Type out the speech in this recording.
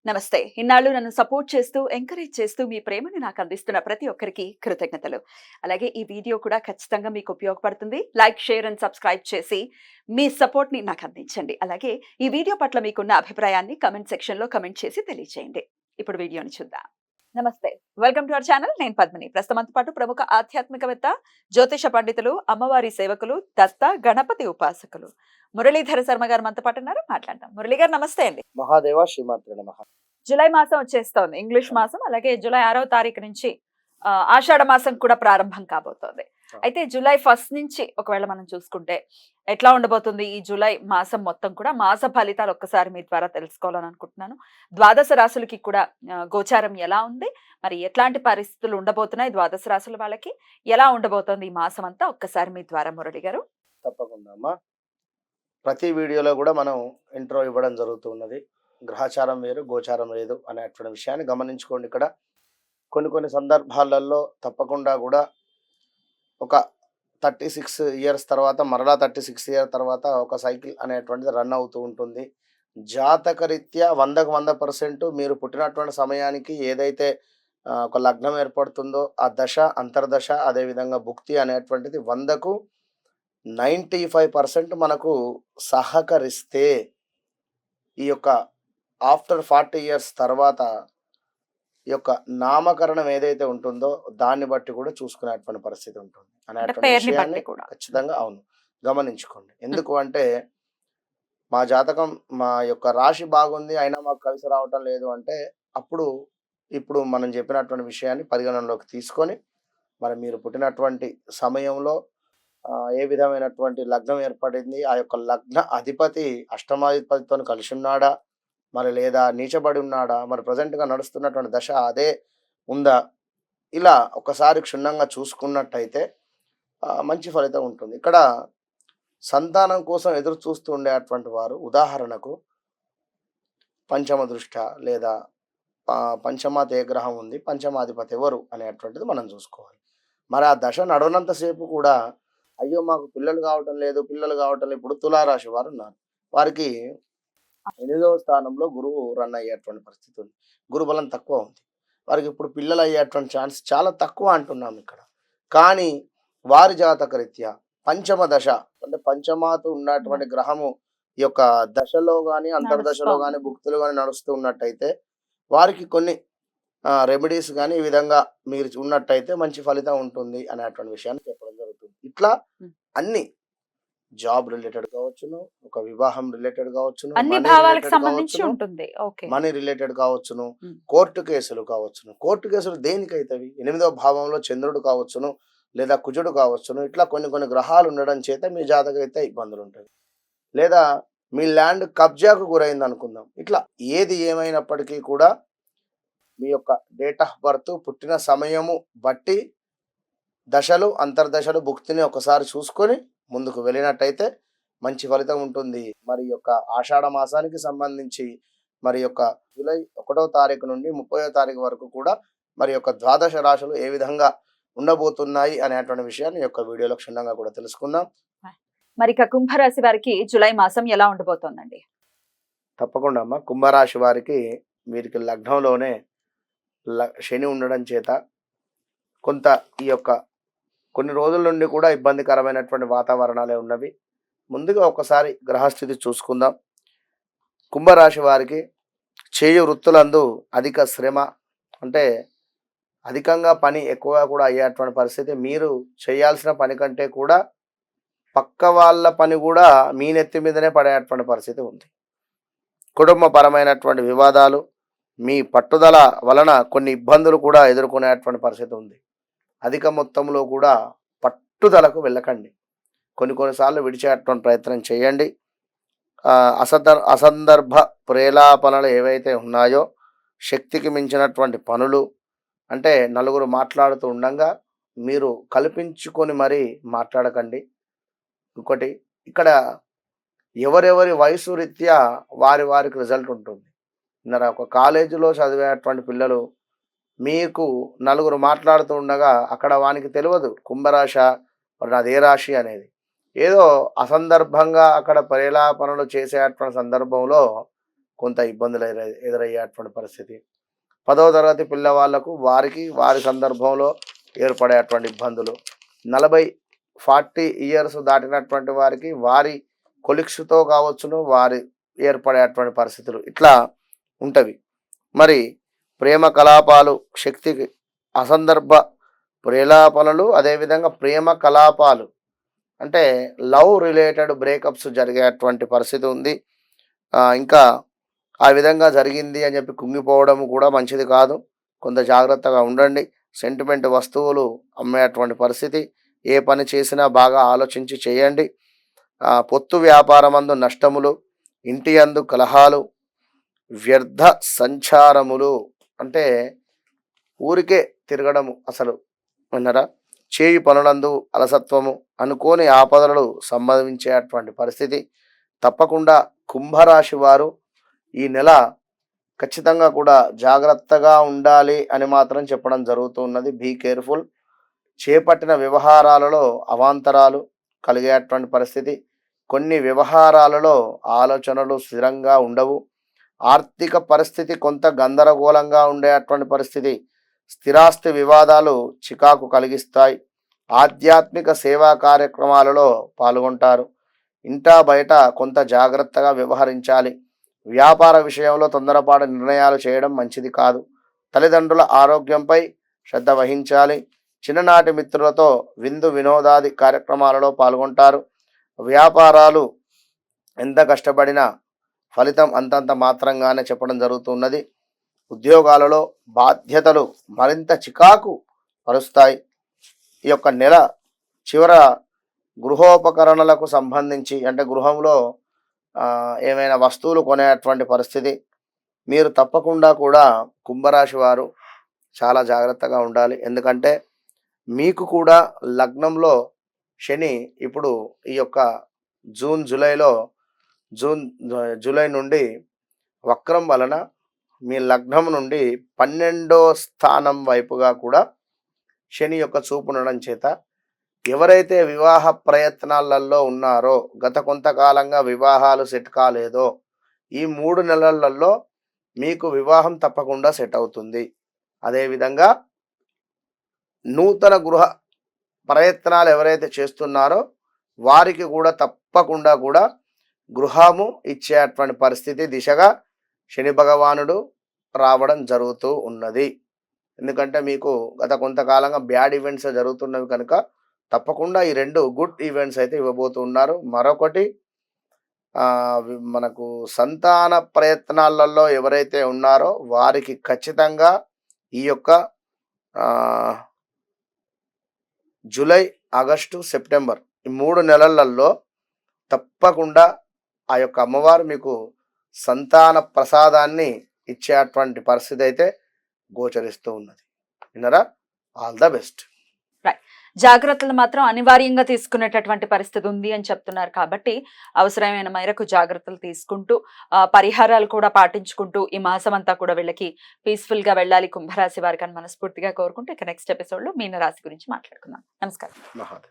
నమస్తే. ఇన్నాళ్ళు నన్ను సపోర్ట్ చేస్తూ, ఎంకరేజ్ చేస్తూ మీ ప్రేమని నాకు అందిస్తున్న ప్రతి ఒక్కరికి కృతజ్ఞతలు. అలాగే ఈ వీడియో కూడా ఖచ్చితంగా మీకు ఉపయోగపడుతుంది. లైక్, షేర్ అండ్ సబ్స్క్రైబ్ చేసి మీ సపోర్ట్‌ని నాకు అందించండి. అలాగే ఈ వీడియో పట్ల మీకున్న అభిప్రాయాన్ని కామెంట్ సెక్షన్‌లో కామెంట్ చేసి తెలియజేయండి. ఇప్పుడు వీడియోని చూద్దాం. నమస్తే. Welcome to our channel. నేను పద్మిని. ప్రస్తుతం మనతో పాటు ప్రముఖ ఆధ్యాత్మికవేత్త, జ్యోతిష పండితులు, అమ్మవారి సేవకులు, దత్త గణపతి ఉపాసకులు మురళీధర శర్మ గారు మనతో పాటు ఉన్నారు. మాట్లాడదాం. మురళి గారు నమస్తే అండి. మహాదేవ శ్రీమాత్రే నమః. జులై మాసం వచ్చేస్తోంది. ఇంగ్లీష్ మాసం. అలాగే జులై 6వ తారీఖు నుంచి ఆషాఢ మాసం కూడా ప్రారంభం కాబోతోంది. అయితే జులై 1 నుంచి ఒకవేళ మనం చూసుకుంటే ఎట్లా ఉండబోతుంది ఈ జులై మాసం మొత్తం కూడా? మాస ఫలితాలు ఒక్కసారి మీ ద్వారా తెలుసుకోవాలని అనుకుంటున్నాను. ద్వాదశ రాశులకి కూడా గోచారం ఎలా ఉంది? మరి ఎట్లాంటి పరిస్థితులు ఉండబోతున్నాయి ద్వాదశ రాశుల వాళ్ళకి? ఎలా ఉండబోతోంది ఈ మాసం అంతా? ఒక్కసారి మీ ద్వారా మురళి గారు. తప్పకుండా అమ్మా. ప్రతి వీడియోలో కూడా మనం ఇంట్రో ఇవ్వడం జరుగుతున్నది. గ్రహచారం వేరు, గోచారం లేదు అనేటువంటి విషయాన్ని గమనించుకోండి. ఇక్కడ కొన్ని సందర్భాలలో తప్పకుండా కూడా ఒక 36 ఇయర్స్ తర్వాత మరలా 36 ఇయర్స్ తర్వాత ఒక సైకిల్ అనేటువంటిది రన్ అవుతూ ఉంటుంది. జాతకరీత్యా 100కు 100% మీరు పుట్టినటువంటి సమయానికి ఏదైతే ఒక లగ్నం ఏర్పడుతుందో ఆ దశ, అంతర్దశ, అదేవిధంగా భుక్తి అనేటువంటిది 100కు 95% మనకు సహకరిస్తే ఈ యొక్క ఆఫ్టర్ 40 ఇయర్స్ తర్వాత ఈ యొక్క నామకరణం ఏదైతే ఉంటుందో దాన్ని బట్టి కూడా చూసుకునేటువంటి పరిస్థితి ఉంటుంది అనేటువంటి విషయాన్ని ఖచ్చితంగా అవును గమనించుకోండి. ఎందుకు అంటే మా జాతకం మా యొక్క రాశి బాగుంది అయినా మాకు కలిసి రావటం లేదు అంటే అప్పుడు ఇప్పుడు మనం చెప్పినటువంటి విషయాన్ని పరిగణనలోకి తీసుకొని మరి మీరు పుట్టినటువంటి సమయంలో ఏ విధమైనటువంటి లగ్నం ఏర్పడింది, ఆ యొక్క లగ్న అధిపతి అష్టమాధిపతితో కలిసి ఉన్నాడా, మరి లేదా నీచబడి ఉన్నాడా, మరి ప్రజెంట్గా నడుస్తున్నటువంటి దశ అదే ఉందా, ఇలా ఒకసారి క్షుణ్ణంగా చూసుకున్నట్టయితే మంచి ఫలితం ఉంటుంది. ఇక్కడ సంతానం కోసం ఎదురు చూస్తూ ఉండేటువంటి వారు ఉదాహరణకు పంచమ దృష్ట లేదా పంచమాత ఏ గ్రహం ఉంది, పంచమాధిపతి ఎవరు అనేటువంటిది మనం చూసుకోవాలి. మరి ఆ దశ నడవనంతసేపు కూడా అయ్యో మాకు పిల్లలు కావటం లేదు ఇప్పుడు తులారాశి వారు ఉన్నారు. వారికి 8వ స్థానంలో గురువు రన్ అయ్యేటువంటి పరిస్థితి ఉంది. గురుబలం తక్కువ ఉంది. వారికి ఇప్పుడు పిల్లలు అయ్యేటువంటి ఛాన్స్ చాలా తక్కువ అంటున్నాం ఇక్కడ. కానీ వారి జాతక రీత్యా పంచమ దశ అంటే పంచమాత ఉన్నటువంటి గ్రహము ఈ యొక్క దశలో కానీ అంతర్దశలో కానీ భుక్తులు కానీ నడుస్తూ ఉన్నట్టయితే వారికి కొన్ని రెమెడీస్ కానీ ఈ విధంగా మీరు ఉన్నట్టయితే మంచి ఫలితం ఉంటుంది అనేటువంటి విషయాన్ని చెప్పడం జరుగుతుంది. ఇట్లా అన్ని జాబ్ రిలేటెడ్ కావచ్చును, ఒక వివాహం రిలేటెడ్ కావచ్చును, మనీ రిలేటెడ్ కావచ్చును, కోర్టు కేసులు కావచ్చును. కోర్టు కేసులు దేనికైతవి? 8వ భావంలో చంద్రుడు కావచ్చును లేదా కుజుడు కావచ్చును. ఇట్లా కొన్ని గ్రహాలు ఉండడం చేత మీ జాతకం అయితే ఇబ్బందులు ఉంటాయి. లేదా మీ ల్యాండ్ కబ్జాకు గురైంది అనుకుందాం. ఇట్లా ఏది ఏమైనప్పటికీ కూడా మీ యొక్క డేట్ ఆఫ్ బర్త్, పుట్టిన సమయము బట్టి దశలు, అంతర్దశలు, భుక్తిని ఒకసారి చూసుకొని ముందుకు వెళ్ళినట్టయితే మంచి ఫలితం ఉంటుంది. మరి యొక్క ఆషాఢ మాసానికి సంబంధించి మరి యొక్క జూలై 1వ తారీఖు నుండి 30వ తారీఖు వరకు కూడా మరి యొక్క ద్వాదశ రాశులు ఏ విధంగా ఉండబోతున్నాయి అనేటువంటి విషయాన్ని యొక్క వీడియోలో క్షుణ్ణంగా కూడా తెలుసుకుందాం. మరి ఇక కుంభరాశి వారికి జులై మాసం ఎలా ఉండబోతోందండి? తప్పకుండా అమ్మ. కుంభరాశి వారికి వీరికి లగ్నంలోనే శని ఉండడం చేత కొంత ఈ యొక్క కొన్ని రోజుల నుండి కూడా ఇబ్బందికరమైనటువంటి వాతావరణాలే ఉన్నవి. ముందుగా ఒకసారి గ్రహస్థితి చూసుకుందాం. కుంభరాశి వారికి చేయు వృత్తులందు అధిక శ్రమ అంటే అధికంగా పని ఎక్కువగా కూడా అయ్యేటువంటి పరిస్థితి. మీరు చేయాల్సిన పని కంటే కూడా పక్క వాళ్ళ పని కూడా మీ నెత్తి మీదనే పడేటువంటి పరిస్థితి ఉంది. కుటుంబపరమైనటువంటి వివాదాలు, మీ పట్టుదల వలన కొన్ని ఇబ్బందులు కూడా ఎదుర్కొనేటువంటి పరిస్థితి ఉంది. అధిక మొత్తంలో కూడా పట్టుదలకు వెళ్ళకండి. కొన్నిసార్లు విడిచేటువంటి ప్రయత్నం చేయండి. అసందర్భ ప్రేలాపనలు ఏవైతే ఉన్నాయో, శక్తికి మించినటువంటి పనులు అంటే నలుగురు మాట్లాడుతూ ఉండగా మీరు కల్పించుకొని మరీ మాట్లాడకండి. ఇంకోటి ఇక్కడ ఎవరెవరి వయసు రీత్యా వారికి రిజల్ట్ ఉంటుంది. ఒక కాలేజీలో చదివేటువంటి పిల్లలు మీకు నలుగురు మాట్లాడుతూ ఉండగా అక్కడ వానికి తెలియదు కుంభరాశ మరి అదే రాశి అనేది. ఏదో అసందర్భంగా అక్కడ పరిలాపనలు చేసేటువంటి సందర్భంలో కొంత ఇబ్బందులు ఎదురయ్యేటువంటి పరిస్థితి. 10వ తరగతి పిల్లవాళ్ళకు వారి సందర్భంలో ఏర్పడేటువంటి ఇబ్బందులు. 40 ఇయర్స్ దాటినటువంటి వారికి వారి కొలిక్స్‌తో కావచ్చును, వారి ఏర్పడేటువంటి పరిస్థితులు ఇట్లా ఉంటవి. మరి ప్రేమ కలాపాలు, శక్తికి అసందర్భ ప్రేలాపనలు, అదేవిధంగా ప్రేమ కలాపాలు అంటే లవ్ రిలేటెడ్ బ్రేకప్స్ జరిగేటువంటి పరిస్థితి ఉంది. ఇంకా ఆ విధంగా జరిగింది అని చెప్పి కుంగిపోవడం కూడా మంచిది కాదు. కొంత జాగ్రత్తగా ఉండండి. సెంటిమెంట్ వస్తువులు అమ్మేటువంటి పరిస్థితి. ఏ పని చేసినా బాగా ఆలోచించి చేయండి. పొత్తు వ్యాపారమందు నష్టములు, ఇంటి యందు కలహాలు, వ్యర్థ సంచారములు అంటే ఊరికే తిరగడము అసలు విన్నరా, చేయి పనులందు అలసత్వము, అనుకోని ఆపదలు సంభవించేటువంటి పరిస్థితి. తప్పకుండా కుంభరాశి వారు ఈ నెల ఖచ్చితంగా కూడా జాగ్రత్తగా ఉండాలి అని మాత్రం చెప్పడం జరుగుతున్నది. Be careful. చేపట్టిన వ్యవహారాలలో అవాంతరాలు కలిగేటువంటి పరిస్థితి. కొన్ని వ్యవహారాలలో ఆలోచనలు స్థిరంగా ఉండవు. ఆర్థిక పరిస్థితి కొంత గందరగోళంగా ఉండేటువంటి పరిస్థితి. స్థిరాస్తి వివాదాలు చికాకు కలిగిస్తాయి. ఆధ్యాత్మిక సేవా కార్యక్రమాలలో పాల్గొంటారు. ఇంటా బయట కొంత జాగ్రత్తగా వ్యవహరించాలి. వ్యాపార విషయంలో తొందరపాటు నిర్ణయాలు చేయడం మంచిది కాదు. తల్లిదండ్రుల ఆరోగ్యంపై శ్రద్ధ వహించాలి. చిన్ననాటి మిత్రులతో విందు వినోదాది కార్యక్రమాలలో పాల్గొంటారు. వ్యాపారాలు ఎంత కష్టపడినా ఫలితం అంతంత మాత్రంగానే చెప్పడం జరుగుతున్నది. ఉద్యోగాలలో బాధ్యతలు మరింత చికాకు పరుస్తాయి. ఈ యొక్క నెల చివర గృహోపకరణలకు సంబంధించి అంటే గృహంలో ఏమైనా వస్తువులు కొనేటువంటి పరిస్థితి. మీరు తప్పకుండా కూడా కుంభరాశి వారు చాలా జాగ్రత్తగా ఉండాలి. ఎందుకంటే మీకు కూడా లగ్నంలో శని ఇప్పుడు ఈ యొక్క జూలై నుండి వక్రం వలన మీ లగ్నం నుండి 12వ స్థానం వైపుగా కూడా శని యొక్క చూపు ఉండడం చేత ఎవరైతే వివాహ ప్రయత్నాలలో ఉన్నారో, గత కొంతకాలంగా వివాహాలు సెట్ కాలేదో, ఈ 3 నెలలలో మీకు వివాహం తప్పకుండా సెట్ అవుతుంది. అదేవిధంగా నూతన గృహ ప్రయత్నాలు ఎవరైతే చేస్తున్నారో వారికి కూడా తప్పకుండా కూడా గృహము ఇచ్చేటువంటి పరిస్థితి దిశగా శని భగవానుడు రావడం జరుగుతూ ఉన్నది. ఎందుకంటే మీకు గత కొంతకాలంగా బ్యాడ్ ఈవెంట్స్ జరుగుతున్నవి కనుక తప్పకుండా ఈ 2 గుడ్ ఈవెంట్స్ అయితే ఇవ్వబోతున్నారు. మరొకటి మనకు సంతాన ప్రయత్నాలలో ఎవరైతే ఉన్నారో వారికి ఖచ్చితంగా ఈ యొక్క జూలై, ఆగస్టు, సెప్టెంబర్ ఈ 3 నెలలలో తప్పకుండా ఆ యొక్క అమ్మవారు మీకు సంతాన ప్రసాదాన్ని ఇచ్చేటువంటి పరిస్థితి అయితే గోచరిస్తూ ఉన్నది. విన్నరా? All the best. జాగ్రత్తలు మాత్రం అనివార్యంగా తీసుకునేటటువంటి పరిస్థితి ఉంది అని చెప్తున్నారు కాబట్టి అవసరమైన మేరకు జాగ్రత్తలు తీసుకుంటూ పరిహారాలు కూడా పాటించుకుంటూ ఈ మాసం అంతా కూడా వీళ్ళకి పీస్ఫుల్ గా వెళ్ళాలి కుంభరాశి వారికి అని మనస్ఫూర్తిగా కోరుకుంటూ ఇక నెక్స్ట్ ఎపిసోడ్ లో మీనరాశి గురించి మాట్లాడుకుందాం. నమస్కారం.